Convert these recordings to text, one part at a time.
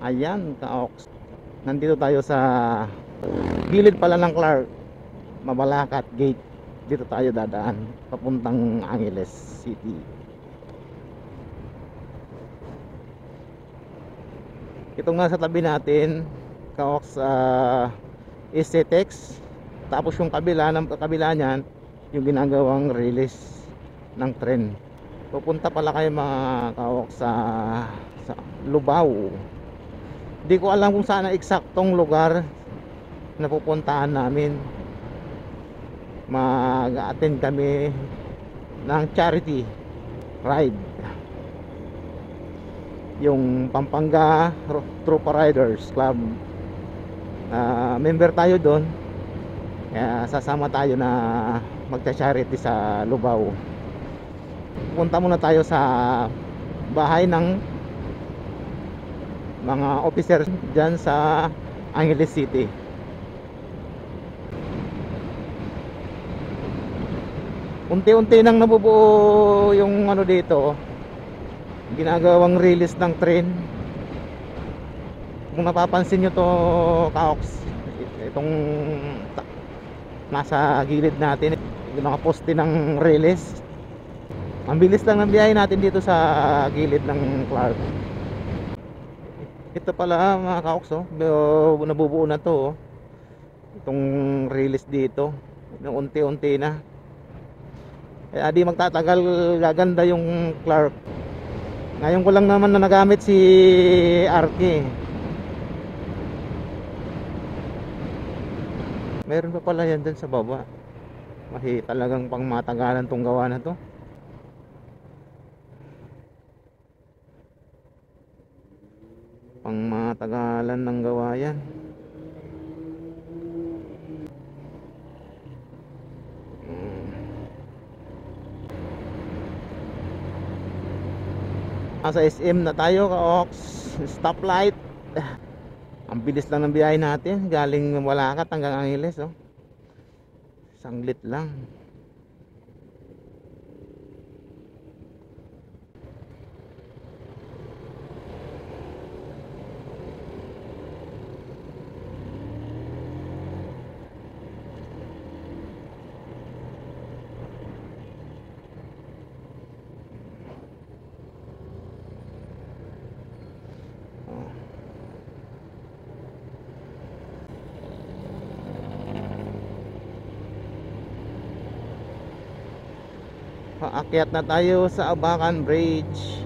Ayan, ka-ox. Nandito tayo sa gilid pala ng Clark, Mabalacat Gate. Dito tayo dadaan papuntang Angeles City. Ito nga sa tabi natin, ka-ox, is CTEX. Tapos yung kabila niyan, yung ginagawang release ng tren. Pupunta pala kayo mga ka-ox sa Lubao. Hindi ko alam kung saan ang eksaktong lugar na pupuntahan namin. Mag-attend kami ng charity ride, yung Pampanga Tropa Riders Club. Member tayo doon, kaya sasama tayo na magcha-charity sa Lubao. Punta muna tayo sa bahay ng mga officer dyan sa Angeles City. Unti-unti nang nabubuo yung ano dito, ginagawang release ng train. Kung napapansin nyo to, ka-ox, itong nasa gilid natin, yung mga poste ng release. Ang bilis lang ng biyahe natin dito sa gilid ng Clark. Ito pala mga ka-ox, nabubuo na to, itong release dito, yung unti-unti na. Kaya di magtatagal, gaganda yung Clark. Ngayon ko lang naman na nagamit si Arky. Meron pa pala yan dun sa baba. Talagang pang matagalan tong gawa na to. Pang matagalan ng gawa yan. Sa SM na tayo, ka-ox. Stoplight. Ang bilis lang ng biyahe natin, galing Bulacat hanggang Angeles, oh. Sanglit lang. Paakyat na tayo sa Abacan Bridge.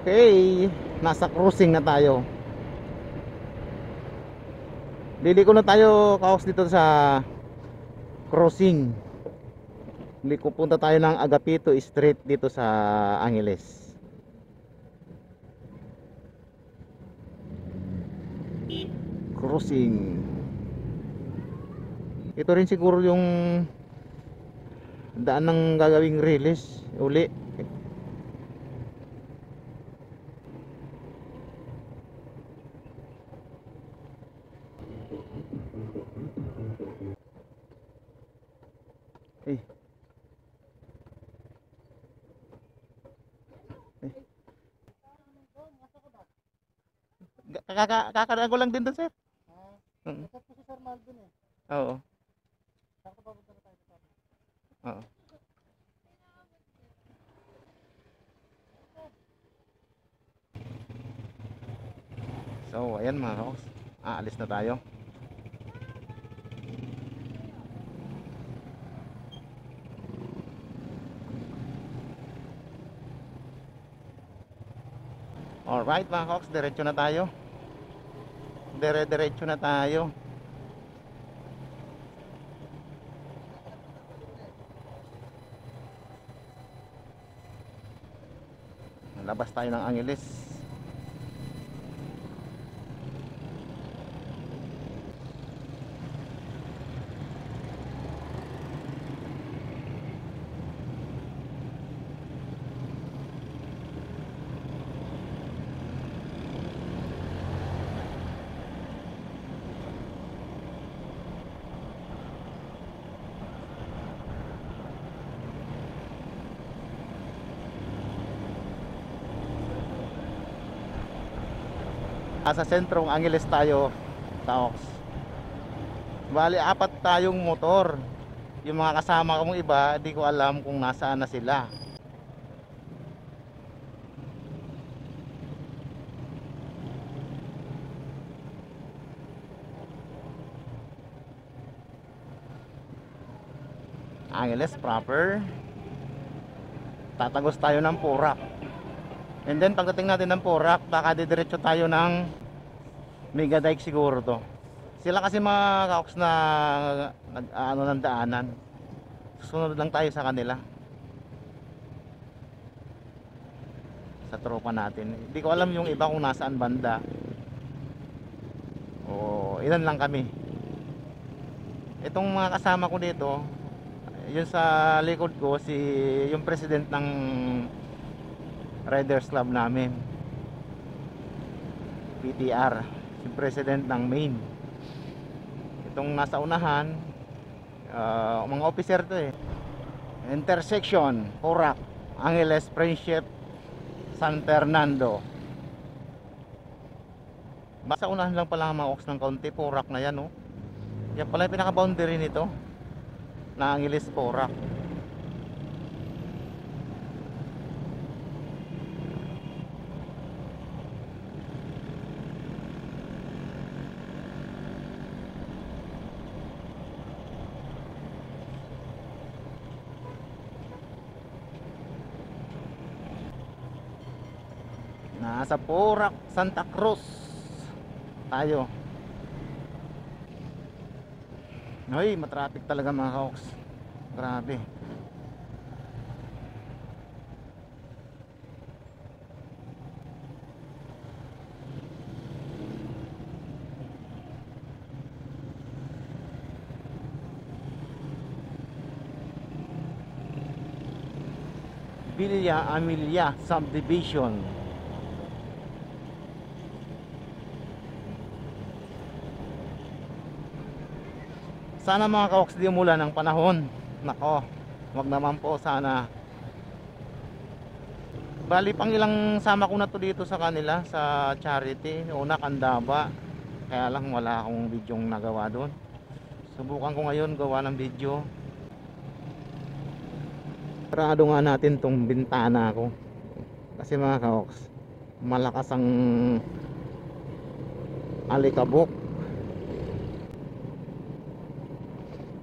Okay, nasa cruising na tayo. Liliko na tayo, ka-ox, dito sa crossing. Liliko, punta tayo ng Agapito Street dito sa Angeles. Crossing. Ito rin siguro yung daan ng gagawing release uli. Kakadaan ko lang din doon, sir. Ito po si Sir Malvin eh. Oo. Saan pa punta na tayo sa tabi? Oo. So, ayan mga kaos. Aalis na tayo. Alright mga kaos, diretso na tayo. Diretso na tayo. Labas tayo ng Angeles. Sa sentrong Angeles tayo, Taox. Bali, apat tayong motor. Yung mga kasama kong iba, di ko alam kung nasaan na sila. Angeles proper. Tatagos tayo ng Porac. And then pagdating natin ng Porac, baka didiretso tayo ng Megadike siguro to. Sila kasi mga kaoks na ano ng daanan. Susunod lang tayo sa kanila. Sa tropa natin. Hindi ko alam yung iba kung nasaan banda. O ilan lang kami. Itong mga kasama ko dito, yun sa likod ko si yung president ng Riders Club namin, PTR, si president ng Maine. Itong nasa unahan, mga officer to eh. Intersection Porac, Angeles, Friendship, San Fernando. Basta unahan lang pala mga ox ng kaunti. Porac na yan, oh. Yan pala yung pinaka boundary nito na Angeles, Porac. Nasa Porac, Santa Cruz tayo. Ay, matraffic talaga mga kaoks. Grabe. Villa Amelia Subdivision. Sana mga kaoks di umulan ng panahon. Nako, wag naman po sana. Bali pang ilang sama ko na to dito sa kanila sa charity. Una Kandaba. Kaya lang wala akong bidyong nagawa doon. Subukan ko ngayon gawa ng video. Sarado nga natin tong bintana ko. Kasi mga kaoks, malakas ang alikabok.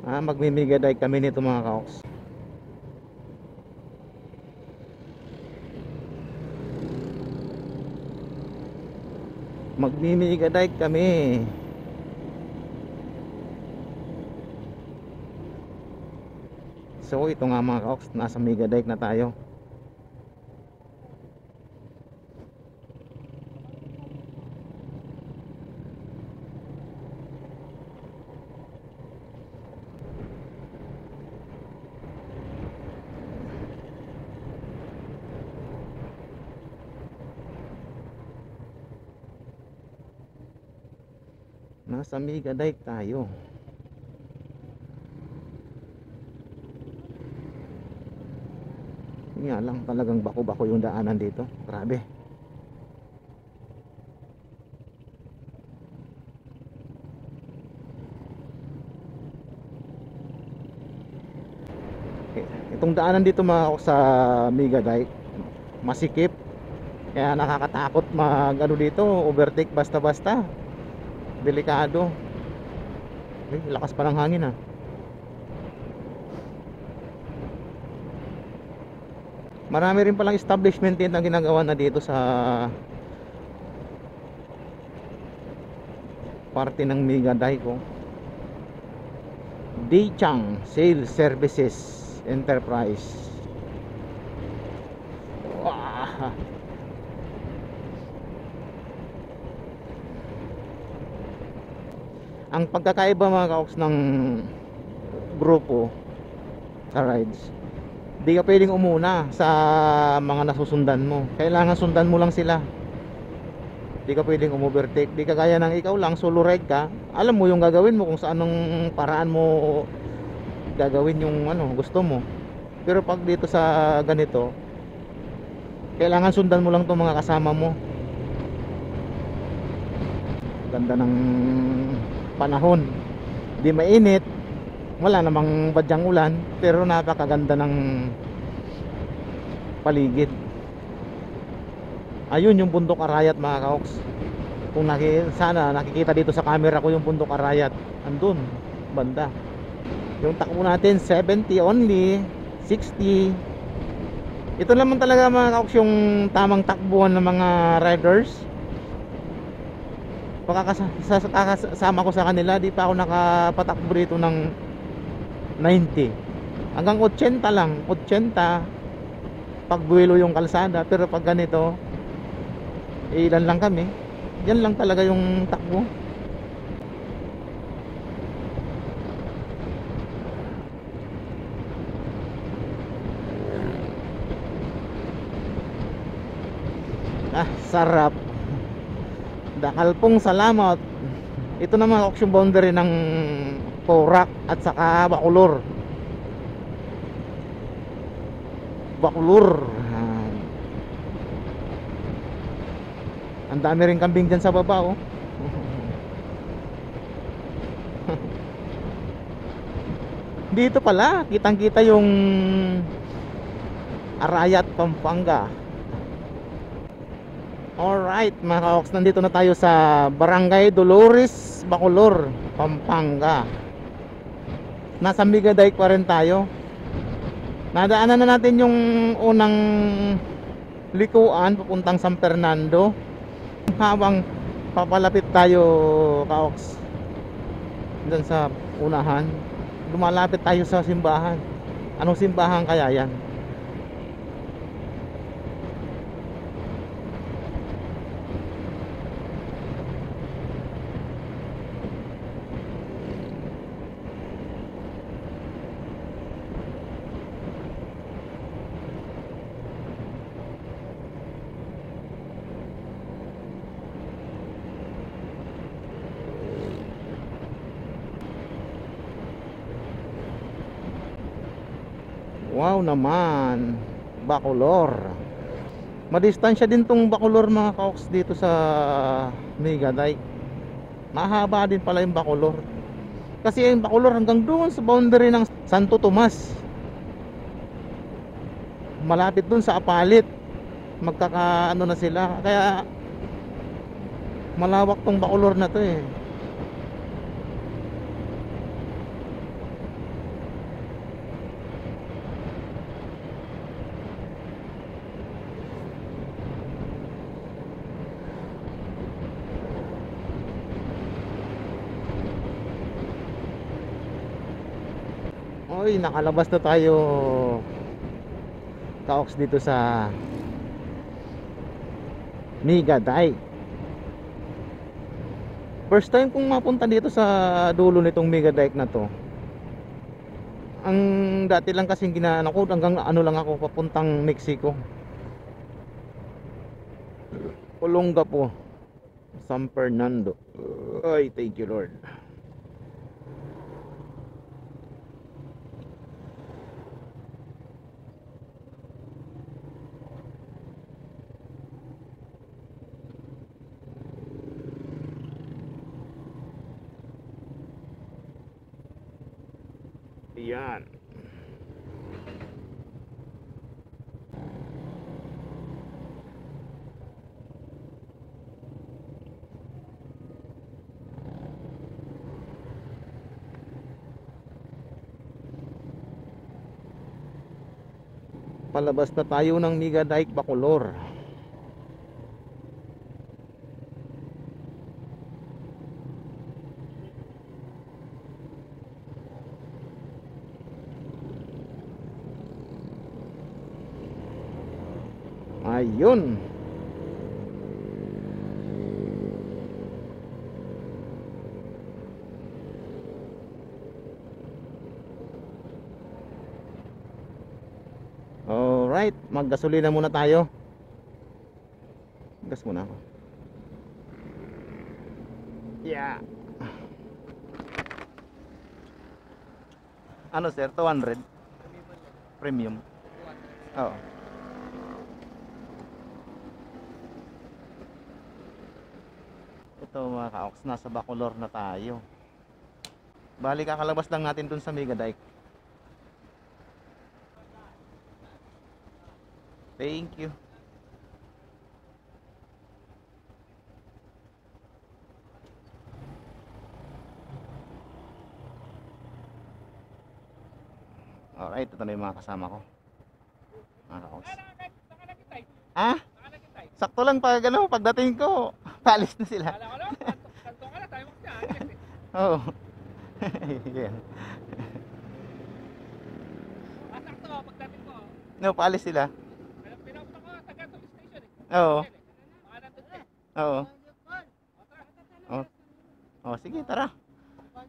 Magmimigaday kami nito mga kaoks. Magmimigaday kami. So ito nga mga kaoks, nasa Megadike na tayo. Nasa Megadike tayo. Nga lang talagang bako-bako yung daanan dito. Grabe. Itong daanan dito mga ako sa Megadike, masikip. Kaya nakakatakot mag ano dito, overtake basta-basta. Delikado. Lakas pa ng hangin ah. Marami rin palang establishment din na ginagawa na dito sa parte ng Megadike ko. Dechang Sales Services Enterprise. Wow. Ang pagkakaiba mga kaoks ng grupo sa rides, di ka pwedeng umuna sa mga nasusundan mo. Kailangan sundan mo lang sila. Di ka pwedeng umovertake. Di ka gaya ng ikaw lang, solo ride ka. Alam mo yung gagawin mo, kung saan ang paraan mo gagawin yung ano, gusto mo. Pero pag dito sa ganito, kailangan sundan mo lang itong mga kasama mo. Ganda ng panahon, di mainit, wala namang badyang ulan, pero napakaganda ng paligid. Ayun yung bundok Arayat mga kaoks. Kung sana nakikita dito sa camera ko yung bundok Arayat, andun banda. Yung takbo natin 70 only, 60. Ito naman talaga mga kaoks yung tamang takbuhan ng mga riders. Kasama ko sa kanila, di pa ako nakapatakbo dito ng 90. Hanggang 80 lang, 80 pagbuwelo yung kalsada. Pero pag ganito, ilan lang kami, yan lang talaga yung takbo. Sarap. Dakal pong salamat. Ito naman auction boundary ng Porac at saka Bacolor. Ang dami rin kambing dyan sa baba, oh. Dito pala kitang kita yung Arayat, Pampanga. Alright mga kaoks, nandito na tayo sa Barangay Dolores, Bacolor, Pampanga. Nasa Migadike pa rin tayo. Nadaanan na natin yung unang likuan papuntang San Fernando. Habang papalapit tayo kaoks dun sa unahan, lumalapit tayo sa simbahan. Anong simbahan kaya yan? Wow naman, Bacolor. Madistansya din tong Bacolor mga kaoks dito sa Migadike. Mahaba din pala yung Bacolor. Kasi yung Bacolor hanggang doon sa boundary ng Santo Tomas. Malapit doon sa Apalit. Magkakaano na sila. Kaya malawak tong Bacolor na to eh. Oy, nakalabas na tayo kaoks dito sa Migadike. First time kong mapunta dito sa dulo nitong Migadike na to. Ang dati lang kasing ginaan ako, hanggang ano lang ako papuntang Mexico, Olongapo, San Fernando. Ay, thank you Lord. Yan. Palabas na tayo ng Migadike, Bacolor. Ayun. Alright, maggasolina muna tayo. Gas muna ako. Yeah. Ano sir, 200? Premium. Oo. Ito mga kaoks, nasa Bacolor na tayo. Bali kakalabas lang natin dun sa Megadike. Thank you. Alright, ito na yung mga kasama ko. Mga kaoks. Ah? Sakto lang pag ano, pagdating ko, paalis na sila. Kanto ka na tayo magsiya. Oo. Yan. Sakto, pagdating ko. No, paalis sila. Pinapunta ko taga police station eh. Oo. Baka nandun ka. Oo. Oh. Oh, sige, tara.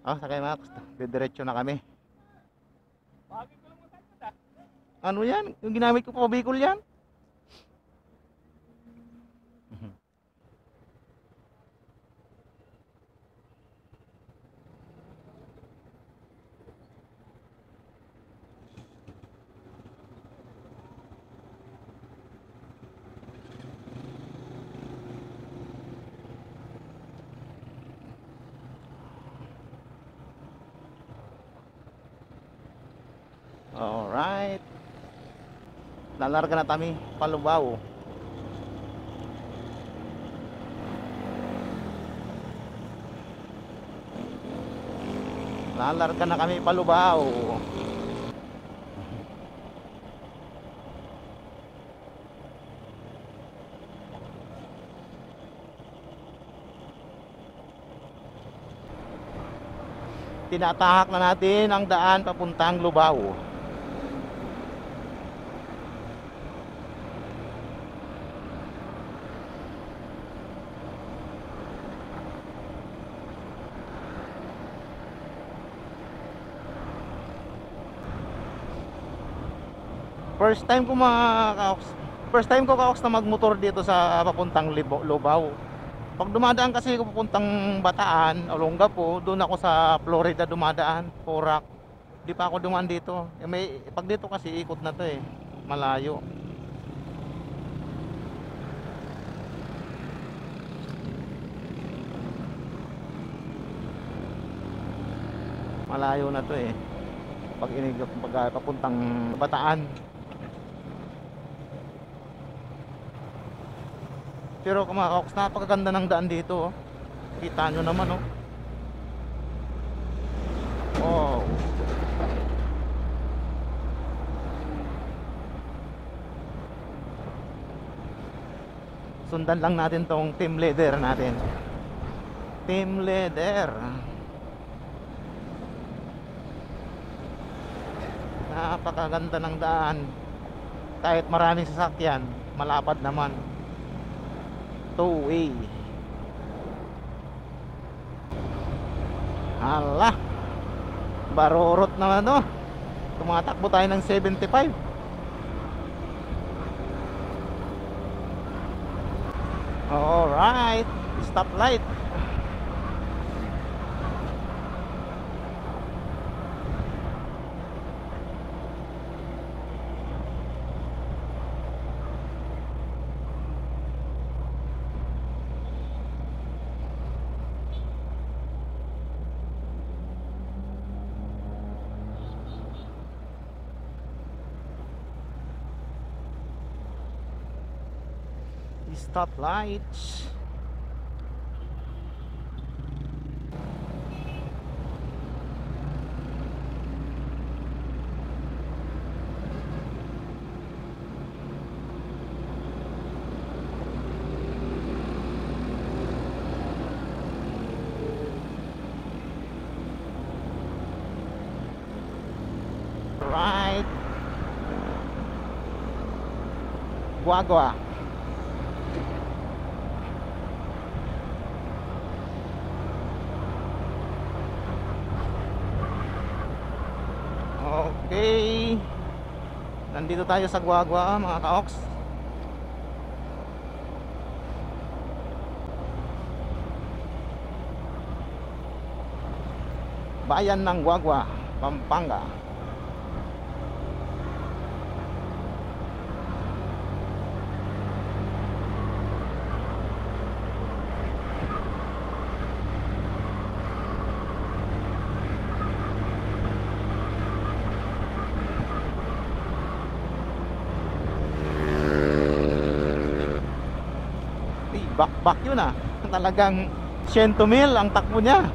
Oh, sakay mga kaoks. Diretso na kami. Bagay ko lang mo tayo punta. Ano yan? Yung ginamit ko pa Bicol yan? Alright. Lalarga na kami Palubaw. Lalarga na kami Palubaw. Tinatahak na natin ang daan papuntang Lubao. First time ko kaoks na magmotor dito sa papuntang Lubao. Pag dumadaan kasi ko papuntang Bataan, Olongapo, doon ako sa Florida dumadaan, Porac. Di pa ako dumaan dito. Pag dito kasi ikot na to eh, malayo. Malayo na to eh. Pag papuntang Bataan. Pero mga kaoks, napakaganda ng daan dito oh. Kita nyo naman oh. Wow. Sundan lang natin tong team leader natin. Team leader. Napakaganda ng daan. Kahit maraming sasakyan, malapad naman. Two-way. Hala, barorot naman no. Tumatakbo tayo ng 75. Alright, stoplight. Stoplights. Right. Guagua. Okay. Nandito tayo sa Guagua mga kaoks. Bayan ng Guagua, Pampanga. Back yun ah. Talagang 100 mil ang takbo niya.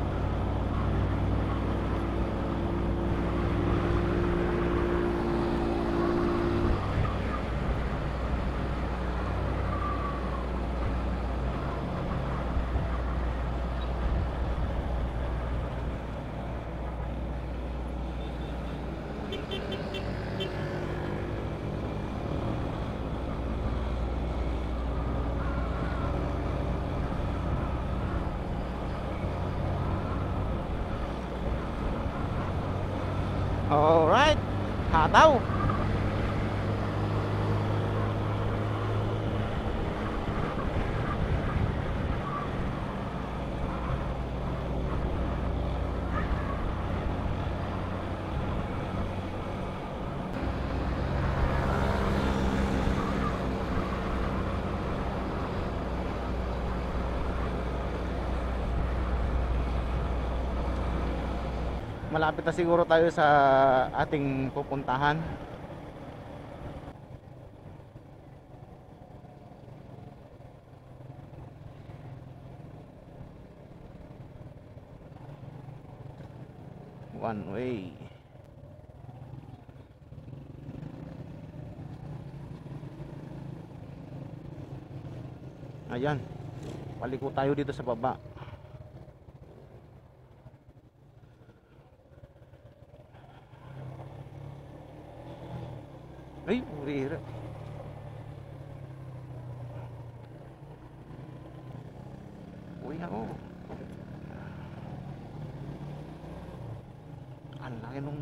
Alright, hataw. Malapit na siguro tayo sa ating pupuntahan. One way. Ayan, paliko tayo dito sa baba. Ay, urira. Uy ako. Ang laki nung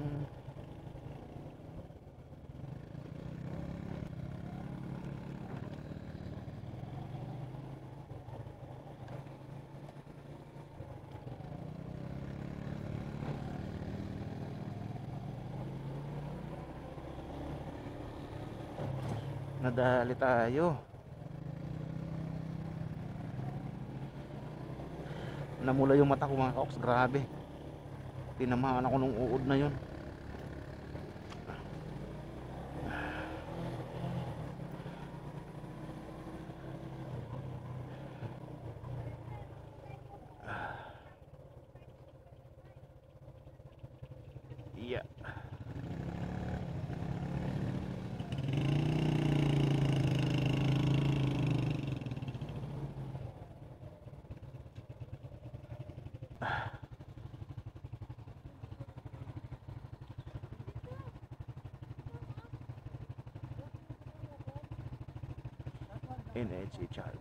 nadali tayo. Namula yung mata ko mga kaoks, grabe. Tinamaan ako nung uod na yun. Yeah. NHA child.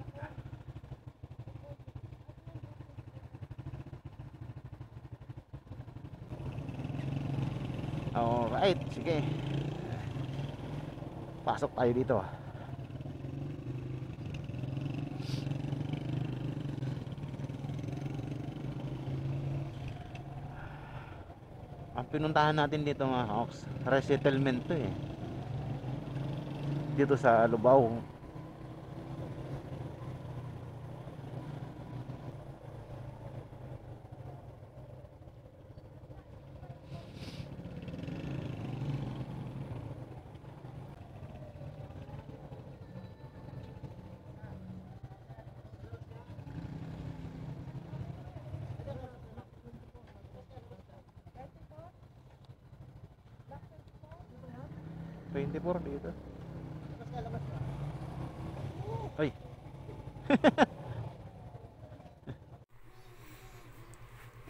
Alright, sige. Pasok tayo dito. Ang pinuntahan natin dito mga Hawks, resettlement to eh. Dito sa Lubao. $24 dito. Ay.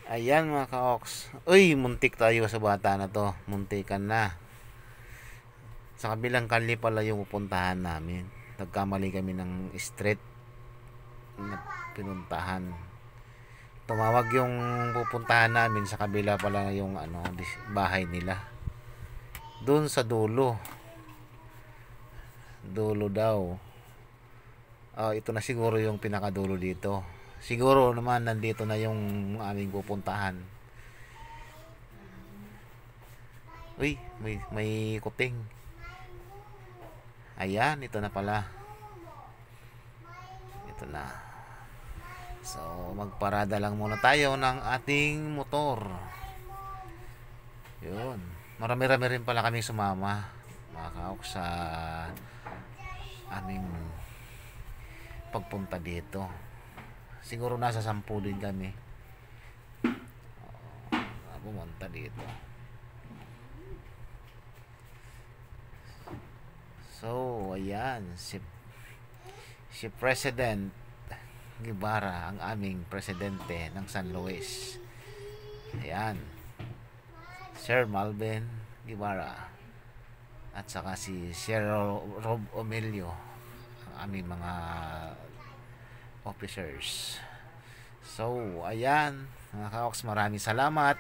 Ayan mga ka-ox. Uy, muntik tayo sa bata na to. Muntikan na. Sa kabilang kali pala yung pupuntahan namin. Nagkamali kami ng street na pinuntahan. Tumawag yung pupuntahan namin, sa kabila pala yung bahay nila. Doon sa dulo. Dulo daw. Ito na siguro yung pinakadulo dito. Siguro naman nandito na yung aming pupuntahan. Uy, may kuting. Ayan, ito na pala. Ito na. So, magparada lang muna tayo ng ating motor. Yun. Marami-rami rin pala kaming sumama. Mga kaok sa aming pagpunta dito. Siguro nasa 10 din kami. Pumunta dito. So, ayan, si President Guevara, ang aming presidente ng San Luis. Ayan. Sir Malvin Guevara. At saka si Sir Rob Omelio, ang aming mga officers. So, ayan, mga kaoks, maraming salamat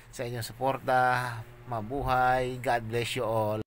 sa inyong suporta. Mabuhay. God bless you all.